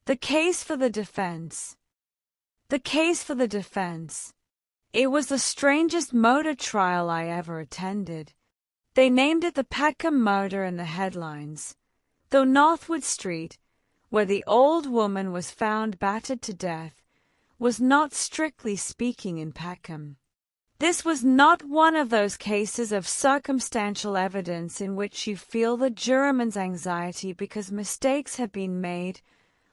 The case for the defense. The case for the defense. It was the strangest murder trial I ever attended. They named it the Peckham murder in the headlines, though Northwood Street, where the old woman was found battered to death, was not strictly speaking in Peckham. This was not one of those cases of circumstantial evidence in which you feel the juryman's anxiety because mistakes have been made,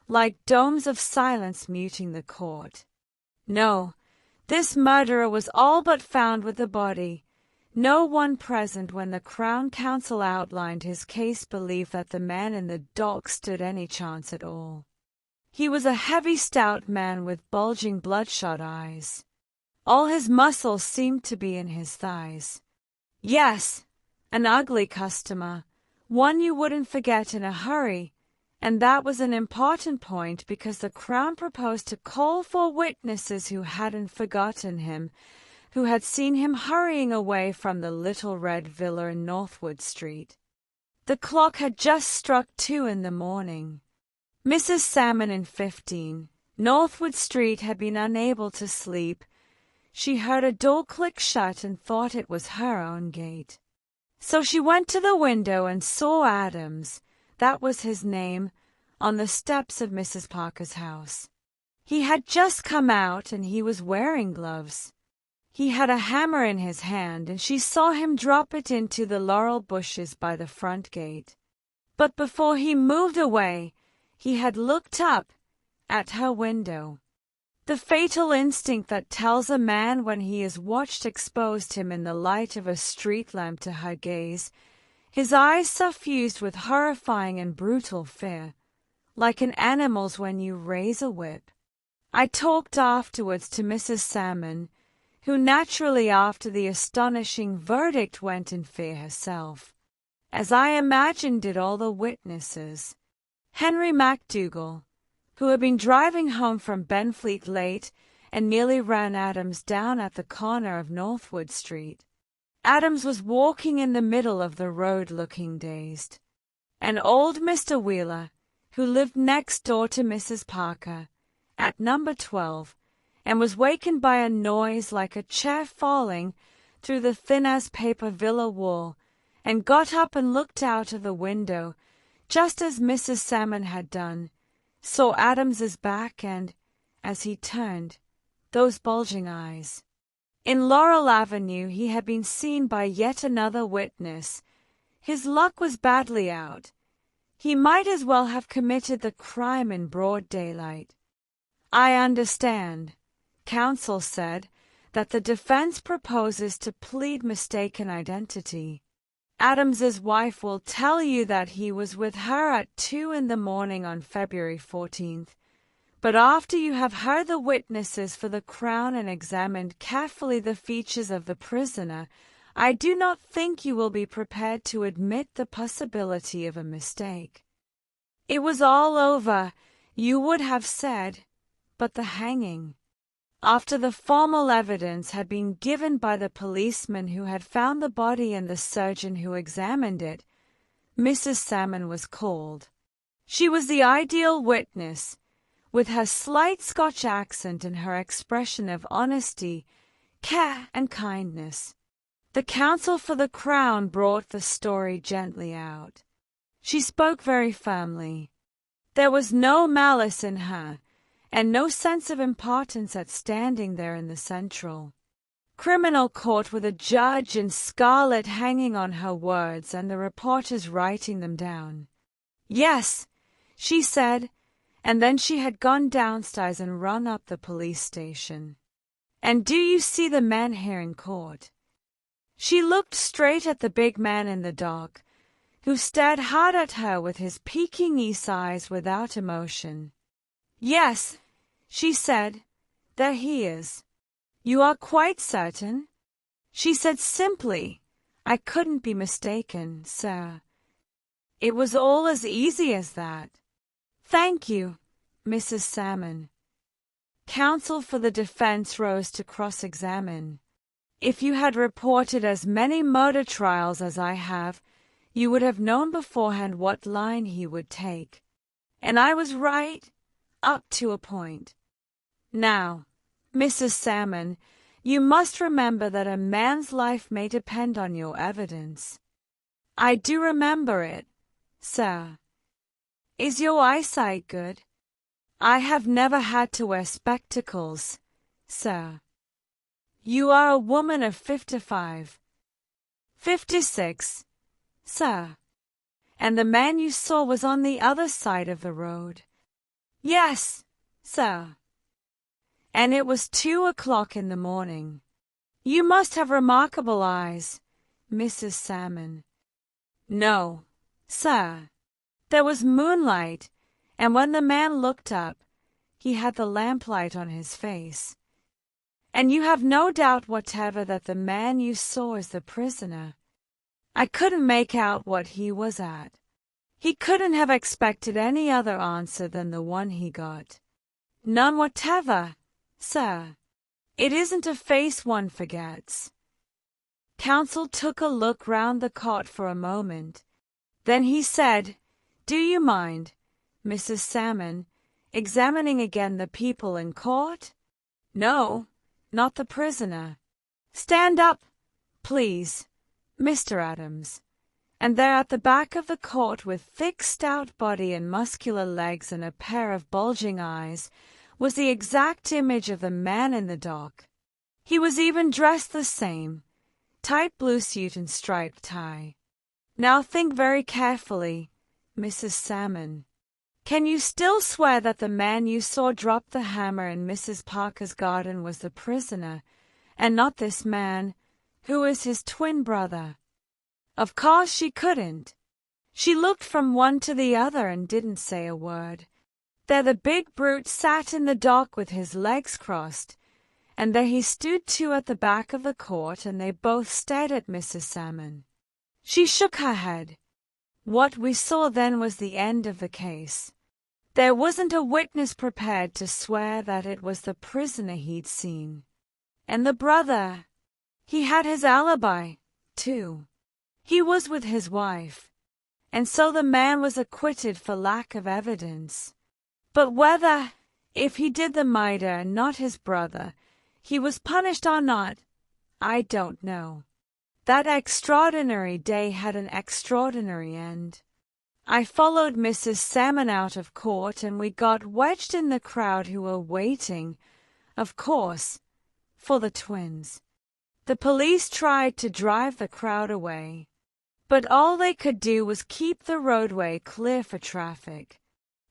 like domes of silence muting the court. No, this murderer was all but found with the body. No one present when the Crown Counsel outlined his case believed that the man in the dock stood any chance at all. He was a heavy, stout man with bulging, bloodshot eyes. All his muscles seemed to be in his thighs. Yes, an ugly customer, one you wouldn't forget in a hurry, and that was an important point because the Crown proposed to call for witnesses who hadn't forgotten him, who had seen him hurrying away from the little red villa in Northwood Street. The clock had just struck 2 in the morning. Mrs. Salmon in 15, Northwood Street, had been unable to sleep. She heard a door click shut and thought it was her own gate. So she went to the window and saw Adams, that was his name, on the steps of Mrs. Parker's house. He had just come out and he was wearing gloves. He had a hammer in his hand and she saw him drop it into the laurel bushes by the front gate. But before he moved away, he had looked up at her window. The fatal instinct that tells a man when he is watched exposed him in the light of a street lamp to her gaze, his eyes suffused with horrifying and brutal fear, like an animal's when you raise a whip. I talked afterwards to Mrs. Salmon, who naturally after the astonishing verdict went in fear herself, as I imagine did all the witnesses. Henry MacDougall, who had been driving home from Benfleet late and nearly ran Adams down at the corner of Northwood Street. Adams was walking in the middle of the road looking dazed. And old Mr. Wheeler, who lived next door to Mrs. Parker, at number 12, and was wakened by a noise like a chair falling through the thin-as-paper villa wall, and got up and looked out of the window, just as Mrs. Salmon had done, saw Adams's back and, as he turned, those bulging eyes. In Laurel Avenue he had been seen by yet another witness. His luck was badly out. He might as well have committed the crime in broad daylight. I understand, counsel said, that the defense proposes to plead mistaken identity. Adams's wife will tell you that he was with her at 2 in the morning on February 14th, but after you have heard the witnesses for the Crown and examined carefully the features of the prisoner, I do not think you will be prepared to admit the possibility of a mistake. It was all over, you would have said, but the hanging. After the formal evidence had been given by the policeman who had found the body and the surgeon who examined it, Mrs. Salmon was called. She was the ideal witness, with her slight Scotch accent and her expression of honesty, care, and kindness. The counsel for the Crown brought the story gently out. She spoke very firmly. There was no malice in her, and no sense of importance at standing there in the central criminal court with a judge in scarlet hanging on her words and the reporters writing them down. Yes, she said, and then she had gone downstairs and rung up the police station. And do you see the man here in court? She looked straight at the big man in the dock, who stared hard at her with his Pekingese eyes without emotion. Yes, she said, there he is. You are quite certain? She said simply, I couldn't be mistaken, sir. It was all as easy as that. Thank you, Mrs. Salmon. Counsel for the defense rose to cross-examine. If you had reported as many murder trials as I have, you would have known beforehand what line he would take. And I was right. up to a point. Now, Mrs. Salmon, you must remember that a man's life may depend on your evidence. I do remember it, sir. Is your eyesight good? I have never had to wear spectacles, sir. You are a woman of 55. 56, sir. And the man you saw was on the other side of the road. Yes, sir. And it was 2 o'clock in the morning. You must have remarkable eyes, Mrs. Salmon. No, sir. There was moonlight, and when the man looked up, he had the lamplight on his face. And you have no doubt whatever that the man you saw is the prisoner. I couldn't make out what he was at. He couldn't have expected any other answer than the one he got. None whatever, sir. It isn't a face one forgets. Counsel took a look round the cot for a moment. Then he said, "Do you mind, Mrs. Salmon, examining again the people in court?" "No, not the prisoner." "Stand up, please, Mr. Adams." And there at the back of the court, with thick stout body and muscular legs and a pair of bulging eyes, was the exact image of the man in the dock. He was even dressed the same, tight blue suit and striped tie. Now think very carefully, Mrs. Salmon. Can you still swear that the man you saw drop the hammer in Mrs. Parker's garden was the prisoner, and not this man, who is his twin brother? Of course she couldn't. She looked from one to the other and didn't say a word. There the big brute sat in the dock with his legs crossed, and there he stood too at the back of the court, and they both stared at Mrs. Salmon. She shook her head. What we saw then was the end of the case. There wasn't a witness prepared to swear that it was the prisoner he'd seen. And the brother, he had his alibi, too. He was with his wife, and so the man was acquitted for lack of evidence. But whether, if he did the murder and not his brother, he was punished or not, I don't know. That extraordinary day had an extraordinary end. I followed Mrs. Salmon out of court, and we got wedged in the crowd who were waiting, of course, for the twins. The police tried to drive the crowd away, but all they could do was keep the roadway clear for traffic.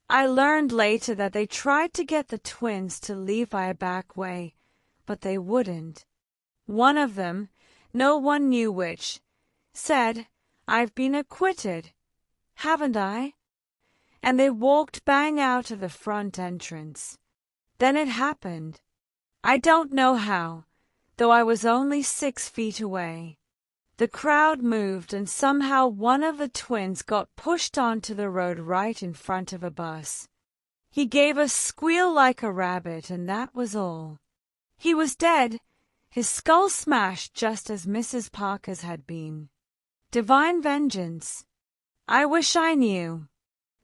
I learned later that they tried to get the twins to leave by a back way, but they wouldn't. One of them, no one knew which, said, "I've been acquitted, haven't I?" And they walked bang out of the front entrance. Then it happened. I don't know how, though I was only 6 feet away. The crowd moved, and somehow one of the twins got pushed onto the road right in front of a bus. He gave a squeal like a rabbit, and that was all. He was dead, his skull smashed just as Mrs. Parker's had been. Divine vengeance. I wish I knew.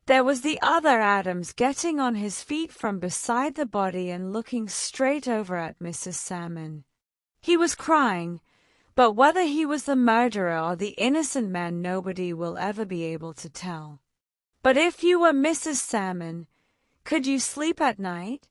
There was the other Adams getting on his feet from beside the body and looking straight over at Mrs. Salmon. He was crying, but whether he was the murderer or the innocent man nobody will ever be able to tell. But if you were Mrs. Salmon, could you sleep at night?